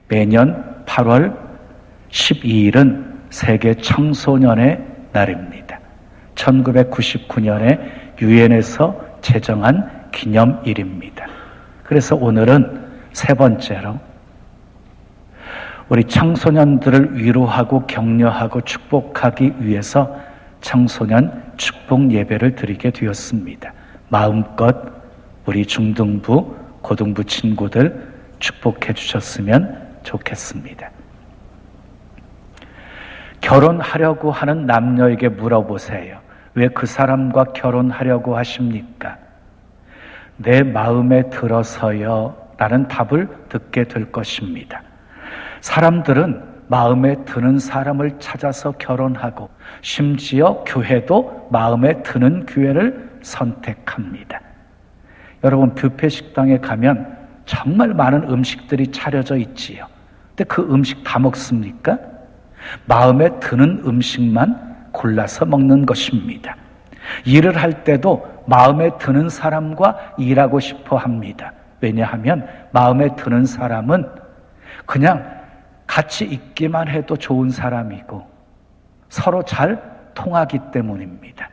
매년 8월 12일은 세계 청소년의 날입니다. 1999년에 유엔에서 제정한 기념일입니다. 그래서 오늘은 세 번째로 우리 청소년들을 위로하고 격려하고 축복하기 위해서 청소년 축복 예배를 드리게 되었습니다. 마음껏 우리 중등부, 고등부 친구들 축복해 주셨으면 좋겠습니다. 결혼하려고 하는 남녀에게 물어보세요. 왜 그 사람과 결혼하려고 하십니까? 내 마음에 들어서요 라는 답을 듣게 될 것입니다. 사람들은 마음에 드는 사람을 찾아서 결혼하고 심지어 교회도 마음에 드는 교회를 선택합니다. 여러분, 뷔페 식당에 가면 정말 많은 음식들이 차려져 있지요. 근데 그 음식 다 먹습니까? 마음에 드는 음식만 골라서 먹는 것입니다. 일을 할 때도 마음에 드는 사람과 일하고 싶어 합니다. 왜냐하면 마음에 드는 사람은 그냥 같이 있기만 해도 좋은 사람이고 서로 잘 통하기 때문입니다.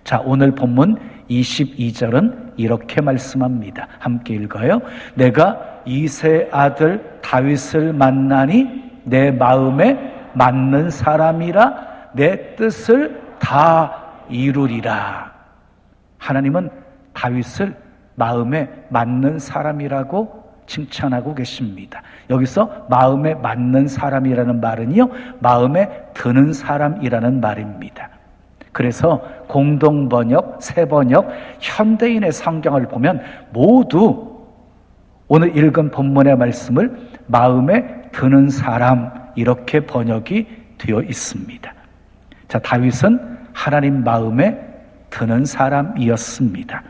자, 오늘 본문 22절은 이렇게 말씀합니다. 함께 읽어요. 내가 이새의 아들 다윗을 만나니 내 마음에 맞는 사람이라 내 뜻을 다 이루리라. 하나님은 다윗을 마음에 맞는 사람이라고 칭찬하고 계십니다. 여기서 마음에 맞는 사람이라는 말은요, 마음에 드는 사람이라는 말입니다. 그래서 공동번역, 새번역, 현대인의 성경을 보면 모두 오늘 읽은 본문의 말씀을 마음에 드는 사람 이렇게 번역이 되어 있습니다. 자, 다윗은 하나님 마음에 드는 사람이었습니다.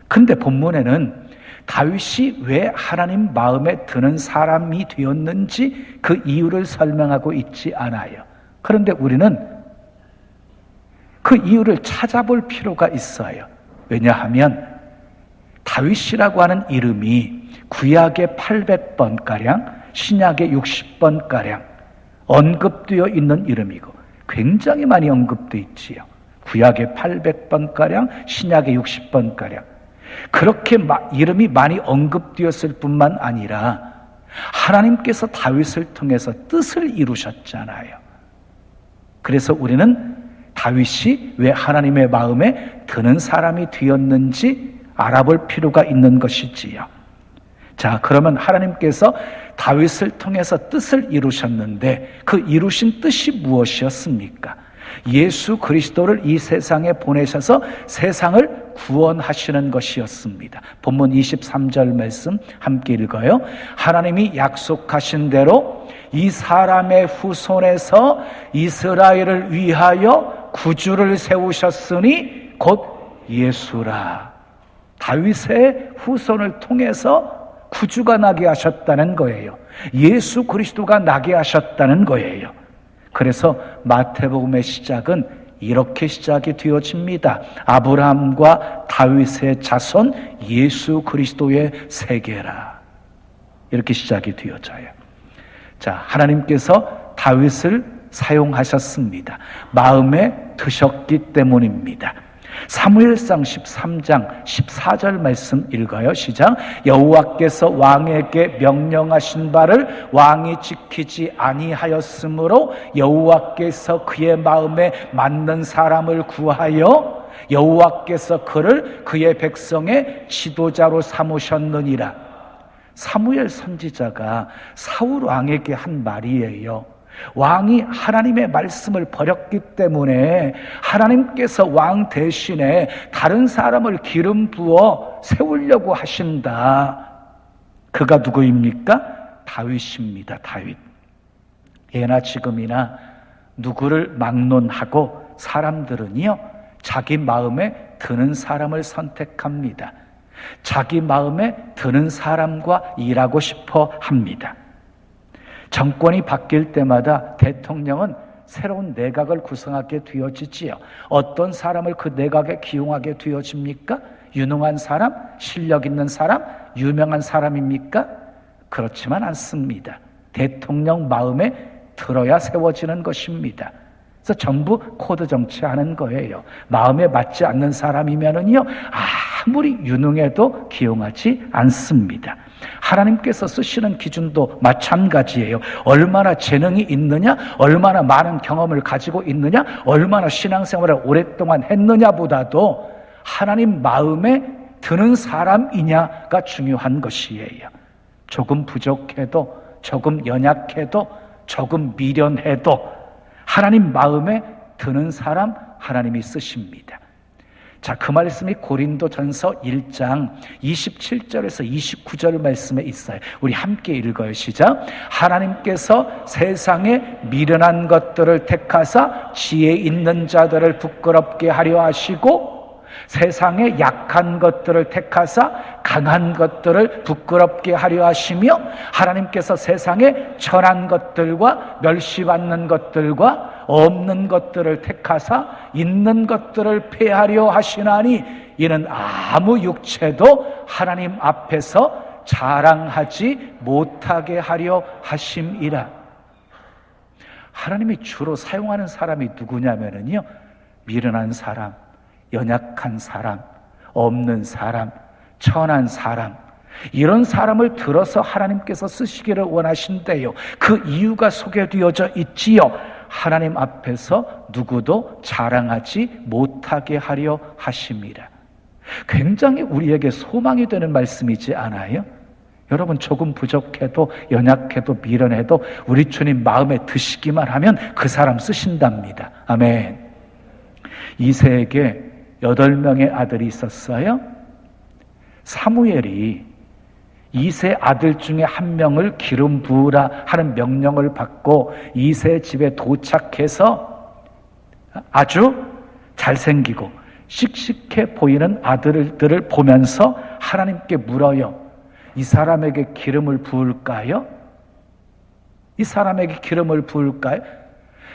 그런데 본문에는 다윗이 왜 하나님 마음에 드는 사람이 되었는지 그 이유를 설명하고 있지 않아요. 그런데 우리는 그 이유를 찾아볼 필요가 있어요. 왜냐하면 다윗이라고 하는 이름이 구약의 800번가량, 신약의 60번가량 언급되어 있는 이름이고 굉장히 많이 언급되어 있지요. 구약의 800번가량, 신약의 60번가량. 그렇게 이름이 많이 언급되었을 뿐만 아니라 하나님께서 다윗을 통해서 뜻을 이루셨잖아요. 그래서 우리는 다윗이 왜 하나님의 마음에 드는 사람이 되었는지 알아볼 필요가 있는 것이지요. 자, 그러면 하나님께서 다윗을 통해서 뜻을 이루셨는데 그 이루신 뜻이 무엇이었습니까? 예수 그리스도를 이 세상에 보내셔서 세상을 구원하시는 것이었습니다. 본문 23절 말씀 함께 읽어요. 하나님이 약속하신 대로 이 사람의 후손에서 이스라엘을 위하여 구주를 세우셨으니 곧 예수라. 다윗의 후손을 통해서 구주가 나게 하셨다는 거예요. 예수 그리스도가 나게 하셨다는 거예요. 그래서 마태복음의 시작은 이렇게 시작이 되어집니다. 아브라함과 다윗의 자손 예수 그리스도의 세계라. 이렇게 시작이 되어져요. 자, 하나님께서 다윗을 사용하셨습니다. 마음에 드셨기 때문입니다. 사무엘상 13장 14절 말씀 읽어요. 시작. 여호와께서 왕에게 명령하신 바를 왕이 지키지 아니하였으므로 여호와께서 그의 마음에 맞는 사람을 구하여 여호와께서 그를 그의 백성의 지도자로 삼으셨느니라. 사무엘 선지자가 사울 왕에게 한 말이에요. 왕이 하나님의 말씀을 버렸기 때문에 하나님께서 왕 대신에 다른 사람을 기름 부어 세우려고 하신다. 그가 누구입니까? 다윗입니다. 다윗. 예나 지금이나 누구를 막론하고 사람들은요, 자기 마음에 드는 사람을 선택합니다. 자기 마음에 드는 사람과 일하고 싶어 합니다. 정권이 바뀔 때마다 대통령은 새로운 내각을 구성하게 되어지지요. 어떤 사람을 그 내각에 기용하게 되어집니까? 유능한 사람, 실력 있는 사람, 유명한 사람입니까? 그렇지만 않습니다. 대통령 마음에 들어야 세워지는 것입니다. 그래서 전부 코드 정치하는 거예요. 마음에 맞지 않는 사람이면은요, 아무리 유능해도 기용하지 않습니다. 하나님께서 쓰시는 기준도 마찬가지예요. 얼마나 재능이 있느냐, 얼마나 많은 경험을 가지고 있느냐, 얼마나 신앙생활을 오랫동안 했느냐보다도 하나님 마음에 드는 사람이냐가 중요한 것이에요. 조금 부족해도, 조금 연약해도, 조금 미련해도 하나님 마음에 드는 사람 하나님이 쓰십니다. 자, 그 말씀이 고린도전서 1장 27절에서 29절 말씀에 있어요. 우리 함께 읽어요. 시작. 하나님께서 세상에 미련한 것들을 택하사 지혜 있는 자들을 부끄럽게 하려 하시고 세상에 약한 것들을 택하사 강한 것들을 부끄럽게 하려 하시며 하나님께서 세상에 천한 것들과 멸시받는 것들과 없는 것들을 택하사 있는 것들을 폐하려 하시나니 이는 아무 육체도 하나님 앞에서 자랑하지 못하게 하려 하심이라. 하나님이 주로 사용하는 사람이 누구냐면요, 미련한 사람, 연약한 사람, 없는 사람, 천한 사람, 이런 사람을 들어서 하나님께서 쓰시기를 원하신대요. 그 이유가 소개되어져 있지요. 하나님 앞에서 누구도 자랑하지 못하게 하려 하심이라. 굉장히 우리에게 소망이 되는 말씀이지 않아요? 여러분, 조금 부족해도 연약해도 미련해도 우리 주님 마음에 드시기만 하면 그 사람 쓰신답니다. 아멘. 이새에게 8명의 아들이 있었어요. 사무엘이 이새 아들 중에 한 명을 기름 부으라 하는 명령을 받고 이새 집에 도착해서 아주 잘생기고 씩씩해 보이는 아들들을 보면서 하나님께 물어요. 이 사람에게 기름을 부을까요? 이 사람에게 기름을 부을까요?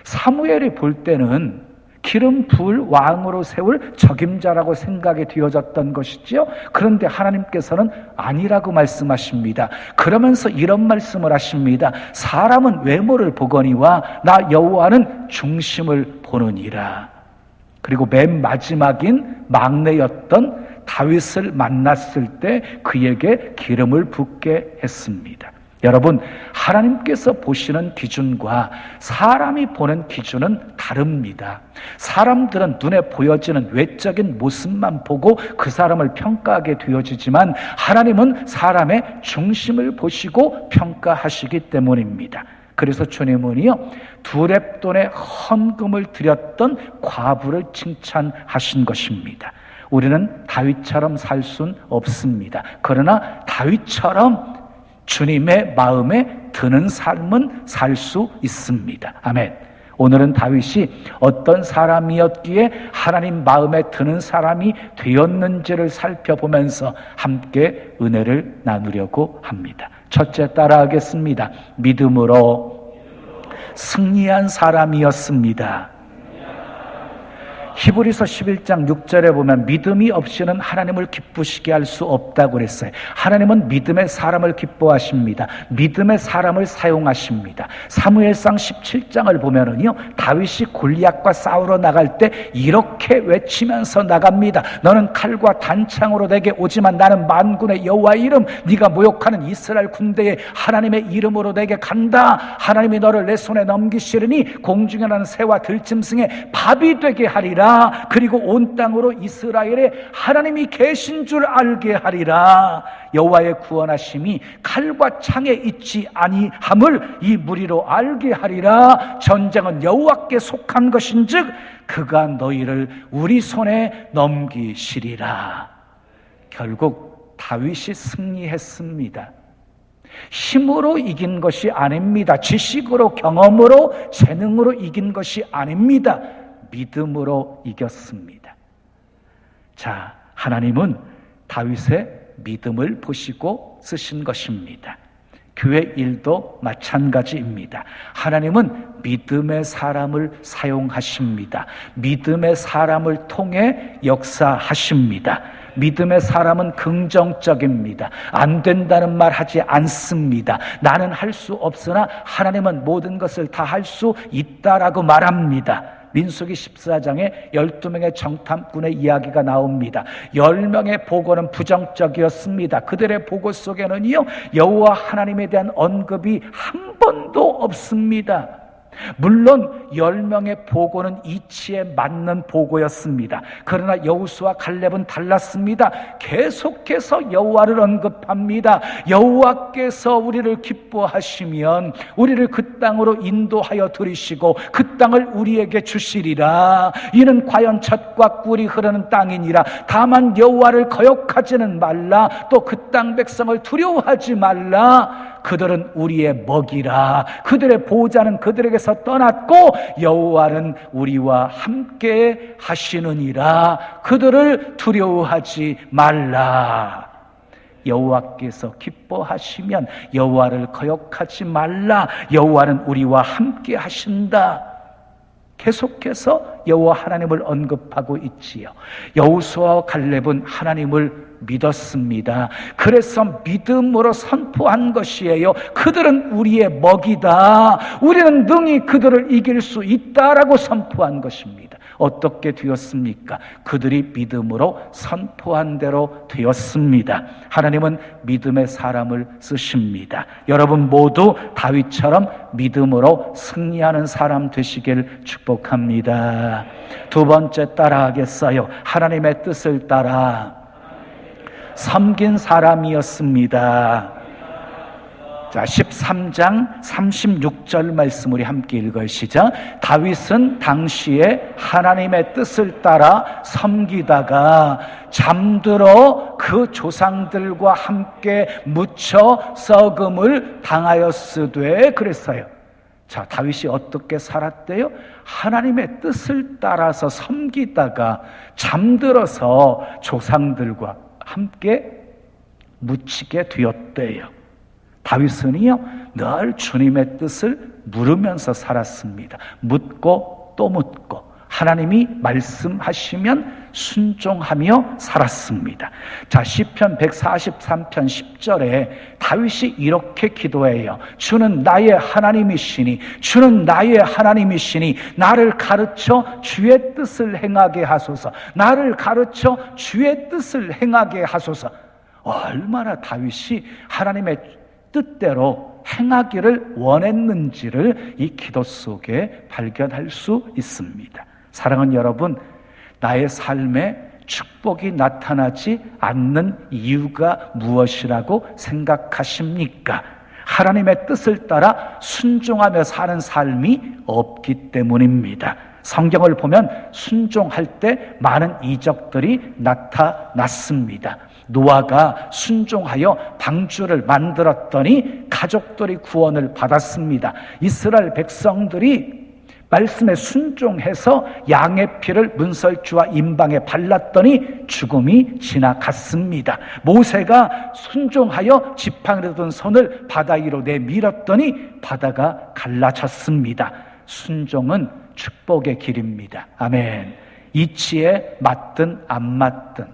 사무엘이 볼 때는 기름 부을 왕으로 세울 적임자라고 생각이 되어졌던 것이지요. 그런데 하나님께서는 아니라고 말씀하십니다. 그러면서 이런 말씀을 하십니다. 사람은 외모를 보거니와 나 여호와는 중심을 보느니라. 그리고 맨 마지막인 막내였던 다윗을 만났을 때 그에게 기름을 붓게 했습니다. 여러분, 하나님께서 보시는 기준과 사람이 보는 기준은 다릅니다. 사람들은 눈에 보여지는 외적인 모습만 보고 그 사람을 평가하게 되어지지만 하나님은 사람의 중심을 보시고 평가하시기 때문입니다. 그래서 주님은요, 2렙돈의 헌금을 드렸던 과부를 칭찬하신 것입니다. 우리는 다윗처럼 살 순 없습니다. 그러나 다윗처럼 주님의 마음에 드는 삶은 살 수 있습니다. 아멘. 오늘은 다윗이 어떤 사람이었기에 하나님 마음에 드는 사람이 되었는지를 살펴보면서 함께 은혜를 나누려고 합니다. 첫째, 따라하겠습니다. 믿음으로 승리한 사람이었습니다. 히브리서 11장 6절에 보면 믿음이 없이는 하나님을 기쁘시게 할 수 없다고 그랬어요. 하나님은 믿음의 사람을 기뻐하십니다. 믿음의 사람을 사용하십니다. 사무엘상 17장을 보면은요, 다윗이 골리앗과 싸우러 나갈 때 이렇게 외치면서 나갑니다. 너는 칼과 단창으로 내게 오지만 나는 만군의 여호와의 이름, 네가 모욕하는 이스라엘 군대의 하나님의 이름으로 내게 간다. 하나님이 너를 내 손에 넘기시리니 공중에 나는 새와 들짐승의 밥이 되게 하리라. 그리고 온 땅으로 이스라엘에 하나님이 계신 줄 알게 하리라. 여호와의 구원하심이 칼과 창에 있지 아니함을 이 무리로 알게 하리라. 전쟁은 여호와께 속한 것인즉 그가 너희를 우리 손에 넘기시리라. 결국 다윗이 승리했습니다. 힘으로 이긴 것이 아닙니다. 지식으로, 경험으로, 재능으로 이긴 것이 아닙니다. 믿음으로 이겼습니다. 자, 하나님은 다윗의 믿음을 보시고 쓰신 것입니다. 교회 일도 마찬가지입니다. 하나님은 믿음의 사람을 사용하십니다. 믿음의 사람을 통해 역사하십니다. 믿음의 사람은 긍정적입니다. 안 된다는 말 하지 않습니다. 나는 할 수 없으나 하나님은 모든 것을 다 할 수 있다라고 말합니다. 민수기 14장에 12명의 정탐꾼의 이야기가 나옵니다. 10명의 보고는 부정적이었습니다. 그들의 보고 속에는요, 여호와 하나님에 대한 언급이 한 번도 없습니다. 물론 10명의 보고는 이치에 맞는 보고였습니다. 그러나 여호수아 갈렙은 달랐습니다. 계속해서 여호와를 언급합니다. 여호와께서 우리를 기뻐하시면 우리를 그 땅으로 인도하여 들이시고 그 땅을 우리에게 주시리라. 이는 과연 젖과 꿀이 흐르는 땅이니라. 다만 여호와를 거역하지는 말라. 또 그 땅 백성을 두려워하지 말라. 그들은 우리의 먹이라. 그들의 보호자는 그들에게서 떠났고 여호와는 우리와 함께 하시느니라. 그들을 두려워하지 말라. 여호와께서 기뻐하시면 여호와를 거역하지 말라. 여호와는 우리와 함께 하신다. 계속해서 여호와 하나님을 언급하고 있지요. 여호수아와 갈렙은 하나님을 믿었습니다. 그래서 믿음으로 선포한 것이에요. 그들은 우리의 먹이다. 우리는 능히 그들을 이길 수 있다라고 선포한 것입니다. 어떻게 되었습니까? 그들이 믿음으로 선포한 대로 되었습니다. 하나님은 믿음의 사람을 쓰십니다. 여러분 모두 다윗처럼 믿음으로 승리하는 사람 되시길 축복합니다. 두 번째 따라하겠어요. 하나님의 뜻을 따라 섬긴 사람이었습니다. 자, 13장 36절 말씀 우리 함께 읽으시죠. 다윗은 당시에 하나님의 뜻을 따라 섬기다가 잠들어 그 조상들과 함께 묻혀 썩음을 당하였으되 그랬어요. 자, 다윗이 어떻게 살았대요? 하나님의 뜻을 따라서 섬기다가 잠들어서 조상들과 함께 묻히게 되었대요. 다윗은요, 늘 주님의 뜻을 물으면서 살았습니다. 묻고 또 묻고 하나님이 말씀하시면 순종하며 살았습니다. 자, 시편 143편 10절에 다윗이 이렇게 기도해요. 주는 나의 하나님이시니 주는 나의 하나님이시니 나를 가르쳐 주의 뜻을 행하게 하소서. 나를 가르쳐 주의 뜻을 행하게 하소서. 얼마나 다윗이 하나님의 뜻대로 행하기를 원했는지를 이 기도 속에 발견할 수 있습니다. 사랑하는 여러분, 나의 삶에 축복이 나타나지 않는 이유가 무엇이라고 생각하십니까? 하나님의 뜻을 따라 순종하며 사는 삶이 없기 때문입니다. 성경을 보면 순종할 때 많은 이적들이 나타났습니다. 노아가 순종하여 방주를 만들었더니 가족들이 구원을 받았습니다. 이스라엘 백성들이 말씀에 순종해서 양의 피를 문설주와 임방에 발랐더니 죽음이 지나갔습니다. 모세가 순종하여 지팡이로 든 손을 바다 위로 내밀었더니 바다가 갈라졌습니다. 순종은 축복의 길입니다. 아멘. 이치에 맞든 안 맞든,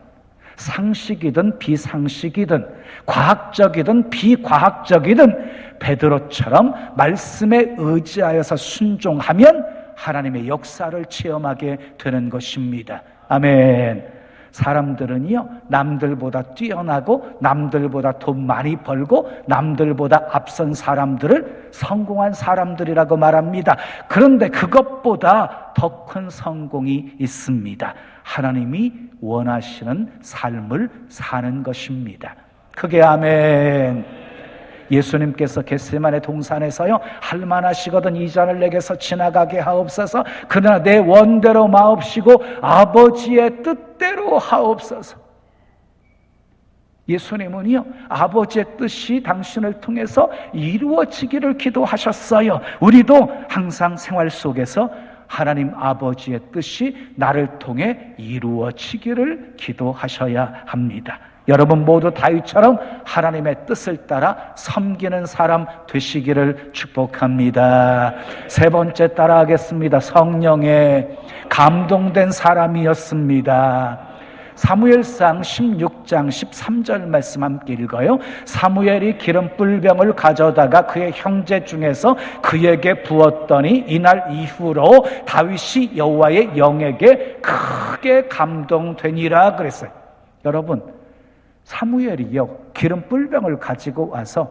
상식이든 비상식이든, 과학적이든 비과학적이든 베드로처럼 말씀에 의지하여서 순종하면 하나님의 역사를 체험하게 되는 것입니다. 아멘. 사람들은요, 남들보다 뛰어나고 남들보다 돈 많이 벌고 남들보다 앞선 사람들을 성공한 사람들이라고 말합니다. 그런데 그것보다 더 큰 성공이 있습니다. 하나님이 원하시는 삶을 사는 것입니다. 그게 아멘. 예수님께서 겟세마네 동산에서요, 할만하시거든 이 잔을 내게서 지나가게 하옵소서. 그러나 내 원대로 마옵시고 아버지의 뜻대로 하옵소서. 예수님은요, 아버지의 뜻이 당신을 통해서 이루어지기를 기도하셨어요. 우리도 항상 생활 속에서 하나님 아버지의 뜻이 나를 통해 이루어지기를 기도하셔야 합니다. 여러분 모두 다윗처럼 하나님의 뜻을 따라 섬기는 사람 되시기를 축복합니다. 세 번째 따라하겠습니다. 성령에 감동된 사람이었습니다. 사무엘상 16장 13절 말씀 함께 읽어요. 사무엘이 기름 뿔병을 가져다가 그의 형제 중에서 그에게 부었더니 이날 이후로 다윗이 여호와의 영에게 크게 감동되니라 그랬어요. 여러분, 사무엘이요 기름 뿔병을 가지고 와서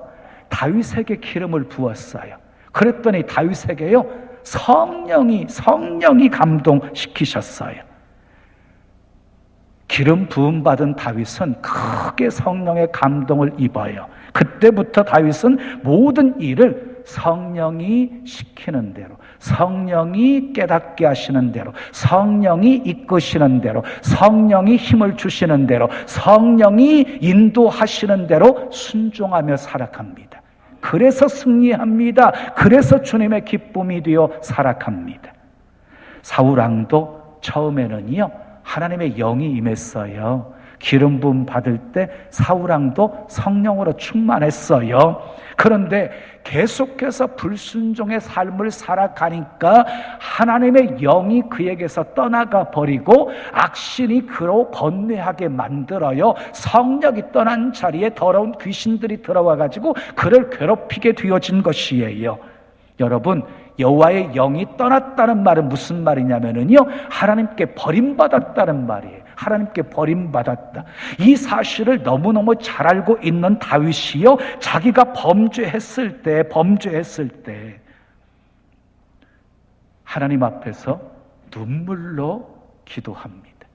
다윗에게 기름을 부었어요. 그랬더니 다윗에게요 성령이 감동시키셨어요. 기름 부음 받은 다윗은 크게 성령의 감동을 입어요. 그때부터 다윗은 모든 일을 성령이 시키는 대로, 성령이 깨닫게 하시는 대로, 성령이 이끄시는 대로, 성령이 힘을 주시는 대로, 성령이 인도하시는 대로 순종하며 살아갑니다. 그래서 승리합니다. 그래서 주님의 기쁨이 되어 살아갑니다. 사울왕도 처음에는요 하나님의 영이 임했어요. 기름 부음 받을 때 사울왕도 성령으로 충만했어요. 그런데 계속해서 불순종의 삶을 살아가니까 하나님의 영이 그에게서 떠나가 버리고 악신이 그로 번뇌하게 만들어요. 성령이 떠난 자리에 더러운 귀신들이 들어와 가지고 그를 괴롭히게 되어진 것이에요. 여러분, 여호와의 영이 떠났다는 말은 무슨 말이냐면요 하나님께 버림받았다는 말이에요. 하나님께 버림받았다. 이 사실을 너무너무 잘 알고 있는 다윗이요 자기가 범죄했을 때 하나님 앞에서 눈물로 기도합니다.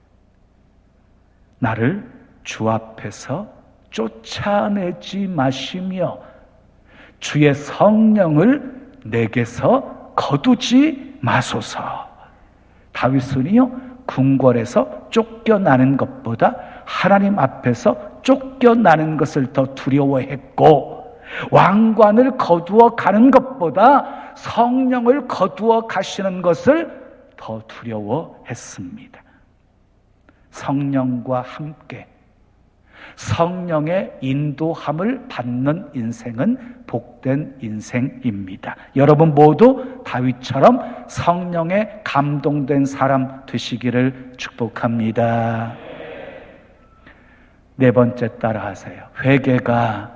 나를 주 앞에서 쫓아내지 마시며 주의 성령을 내게서 거두지 마소서. 다윗은요 궁궐에서 쫓겨나는 것보다 하나님 앞에서 쫓겨나는 것을 더 두려워했고, 왕관을 거두어 가는 것보다 성령을 거두어 가시는 것을 더 두려워했습니다. 성령과 함께 성령의 인도함을 받는 인생은 복된 인생입니다. 여러분 모두 다윗처럼 성령에 감동된 사람 되시기를 축복합니다. 네 번째 따라하세요. 회개가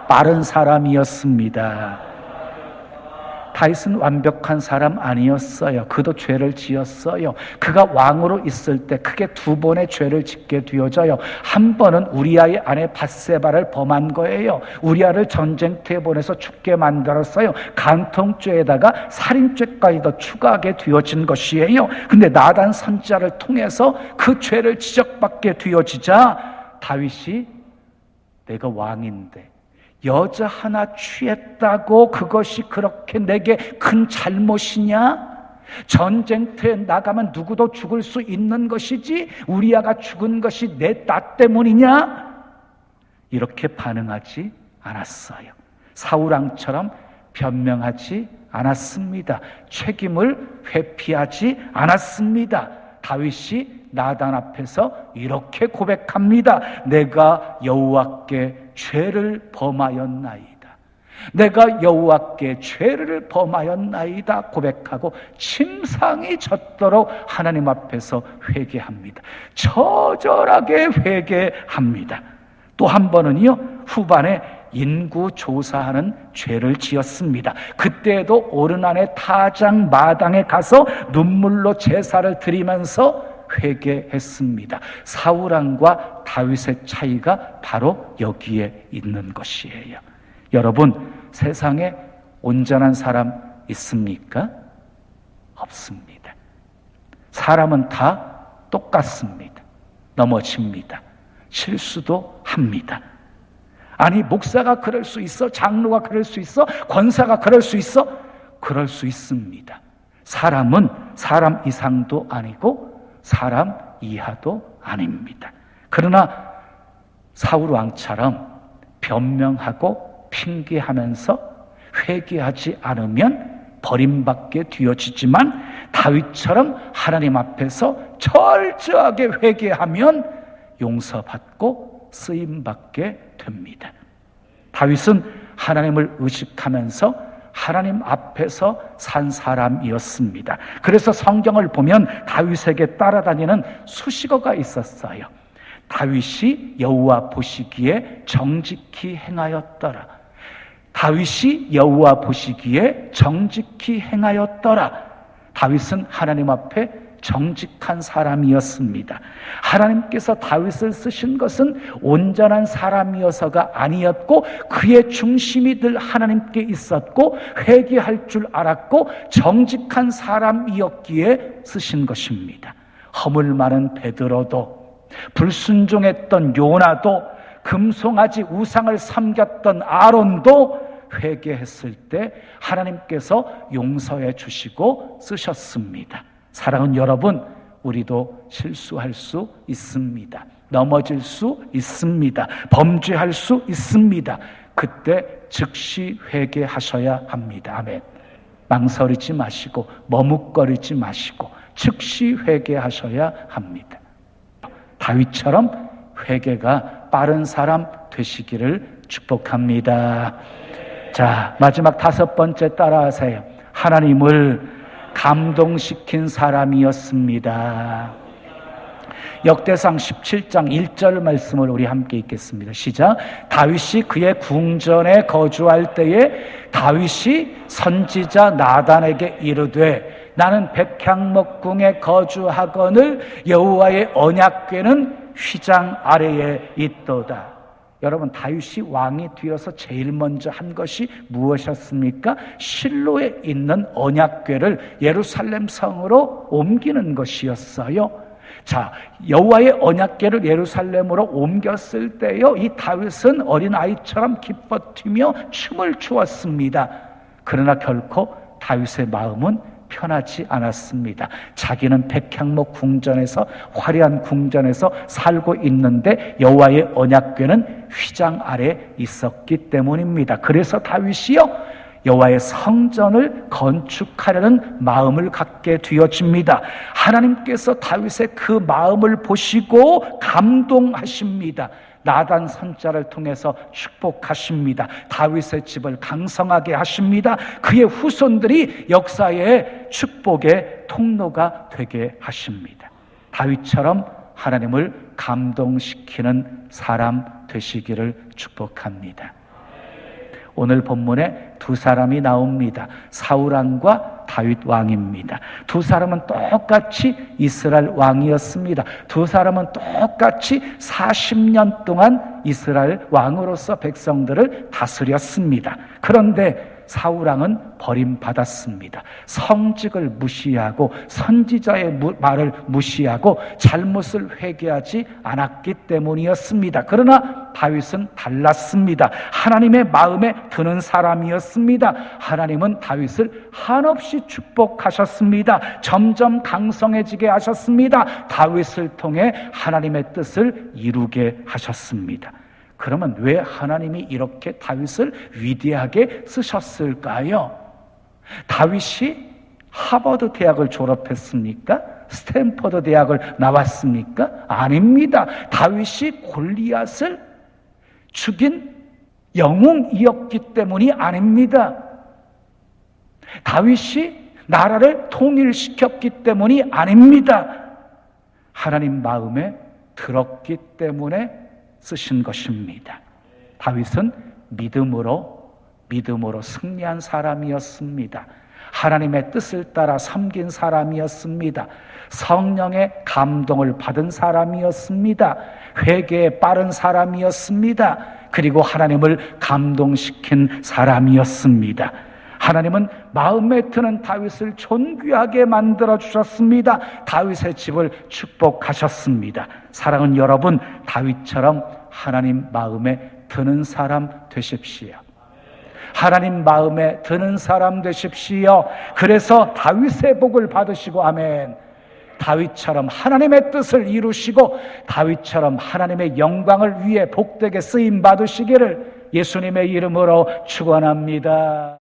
빠른 사람이었습니다. 다윗은 완벽한 사람 아니었어요. 그도 죄를 지었어요. 그가 왕으로 있을 때 크게 두 번의 죄를 짓게 되어져요. 한 번은 우리아의 아내 밧세바를 범한 거예요. 우리아를 전쟁터에 보내서 죽게 만들었어요. 간통죄에다가 살인죄까지 더 추가하게 되어진 것이에요. 근데 나단 선지자를 통해서 그 죄를 지적받게 되어지자 다윗이 내가 왕인데 여자 하나 취했다고 그것이 그렇게 내게 큰 잘못이냐? 전쟁터에 나가면 누구도 죽을 수 있는 것이지 우리아가 죽은 것이 나 때문이냐? 이렇게 반응하지 않았어요. 사울왕처럼 변명하지 않았습니다. 책임을 회피하지 않았습니다. 다윗이 나단 앞에서 이렇게 고백합니다. 내가 여호와께 죄를 범하였나이다. 내가 여호와께 죄를 범하였나이다 고백하고 침상이 젖도록 하나님 앞에서 회개합니다. 처절하게 회개합니다. 또 한 번은요 후반에 인구 조사하는 죄를 지었습니다. 그때도 오르난의 타작 마당에 가서 눈물로 제사를 드리면서 회개했습니다. 사울왕과 다윗의 차이가 바로 여기에 있는 것이에요. 여러분, 세상에 온전한 사람 있습니까? 없습니다. 사람은 다 똑같습니다. 넘어집니다. 실수도 합니다. 아니, 목사가 그럴 수 있어? 장로가 그럴 수 있어? 권사가 그럴 수 있어? 그럴 수 있습니다. 사람은 사람 이상도 아니고 사람 이하도 아닙니다. 그러나 사울 왕처럼 변명하고 핑계하면서 회개하지 않으면 버림받게 되어지지만 다윗처럼 하나님 앞에서 철저하게 회개하면 용서받고 쓰임받게 됩니다. 다윗은 하나님을 의식하면서 하나님 앞에서 산 사람이었습니다. 그래서 성경을 보면 다윗에게 따라다니는 수식어가 있었어요. 다윗이 여호와 보시기에 정직히 행하였더라. 다윗이 여호와 보시기에 정직히 행하였더라. 다윗은 하나님 앞에 정직한 사람이었습니다. 하나님께서 다윗을 쓰신 것은 온전한 사람이어서가 아니었고, 그의 중심이 늘 하나님께 있었고 회개할 줄 알았고 정직한 사람이었기에 쓰신 것입니다. 허물 많은 베드로도, 불순종했던 요나도, 금송아지 우상을 섬겼던 아론도 회개했을 때 하나님께서 용서해 주시고 쓰셨습니다. 사랑하는 여러분, 우리도 실수할 수 있습니다. 넘어질 수 있습니다. 범죄할 수 있습니다. 그때 즉시 회개하셔야 합니다. 아멘. 망설이지 마시고 머뭇거리지 마시고 즉시 회개하셔야 합니다. 다윗처럼 회개가 빠른 사람 되시기를 축복합니다. 자, 마지막 5번째 따라하세요. 하나님을 감동시킨 사람이었습니다. 역대상 17장 1절 말씀을 우리 함께 읽겠습니다. 시작. 다윗이 그의 궁전에 거주할 때에 다윗이 선지자 나단에게 이르되 나는 백향목궁에 거주하거늘 여호와의 언약궤는 휘장 아래에 있도다. 여러분, 다윗이 왕이 되어서 제일 먼저 한 것이 무엇이었습니까? 실로에 있는 언약궤를 예루살렘 성으로 옮기는 것이었어요. 자, 여호와의 언약궤를 예루살렘으로 옮겼을 때요, 이 다윗은 어린아이처럼 기뻐 뛰며 춤을 추었습니다. 그러나 결코 다윗의 마음은 편하지 않았습니다. 자기는 백향목 궁전에서, 화려한 궁전에서 살고 있는데 여호와의 언약궤는 휘장 아래 있었기 때문입니다. 그래서 다윗이요, 여호와의 성전을 건축하려는 마음을 갖게 되어집니다. 하나님께서 다윗의 그 마음을 보시고 감동하십니다. 나단 선자를 통해서 축복하십니다. 다윗의 집을 강성하게 하십니다. 그의 후손들이 역사의 축복의 통로가 되게 하십니다. 다윗처럼 하나님을 감동시키는 사람 되시기를 축복합니다. 오늘 본문에 두 사람이 나옵니다. 사울 왕과 다윗 왕입니다. 두 사람은 똑같이 이스라엘 왕이었습니다. 두 사람은 똑같이 40년 동안 이스라엘 왕으로서 백성들을 다스렸습니다. 그런데 사울 왕은 버림받았습니다. 성직을 무시하고 선지자의 말을 무시하고 잘못을 회개하지 않았기 때문이었습니다. 그러나 다윗은 달랐습니다. 하나님의 마음에 드는 사람이었습니다. 하나님은 다윗을 한없이 축복하셨습니다. 점점 강성해지게 하셨습니다. 다윗을 통해 하나님의 뜻을 이루게 하셨습니다. 그러면 왜 하나님이 이렇게 다윗을 위대하게 쓰셨을까요? 다윗이 하버드 대학을 졸업했습니까? 스탠퍼드 대학을 나왔습니까? 아닙니다. 다윗이 골리앗을 죽인 영웅이었기 때문이 아닙니다. 다윗이 나라를 통일시켰기 때문이 아닙니다. 하나님 마음에 들었기 때문에 쓰신 것입니다. 다윗은 믿음으로 승리한 사람이었습니다. 하나님의 뜻을 따라 섬긴 사람이었습니다. 성령의 감동을 받은 사람이었습니다. 회개에 빠른 사람이었습니다. 그리고 하나님을 감동시킨 사람이었습니다. 하나님은 마음에 드는 다윗을 존귀하게 만들어 주셨습니다. 다윗의 집을 축복하셨습니다. 사랑하는 여러분, 다윗처럼 하나님 마음에 드는 사람 되십시오. 하나님 마음에 드는 사람 되십시오. 그래서 다윗의 복을 받으시고, 아멘. 다윗처럼 하나님의 뜻을 이루시고 다윗처럼 하나님의 영광을 위해 복되게 쓰임 받으시기를 예수님의 이름으로 축원합니다.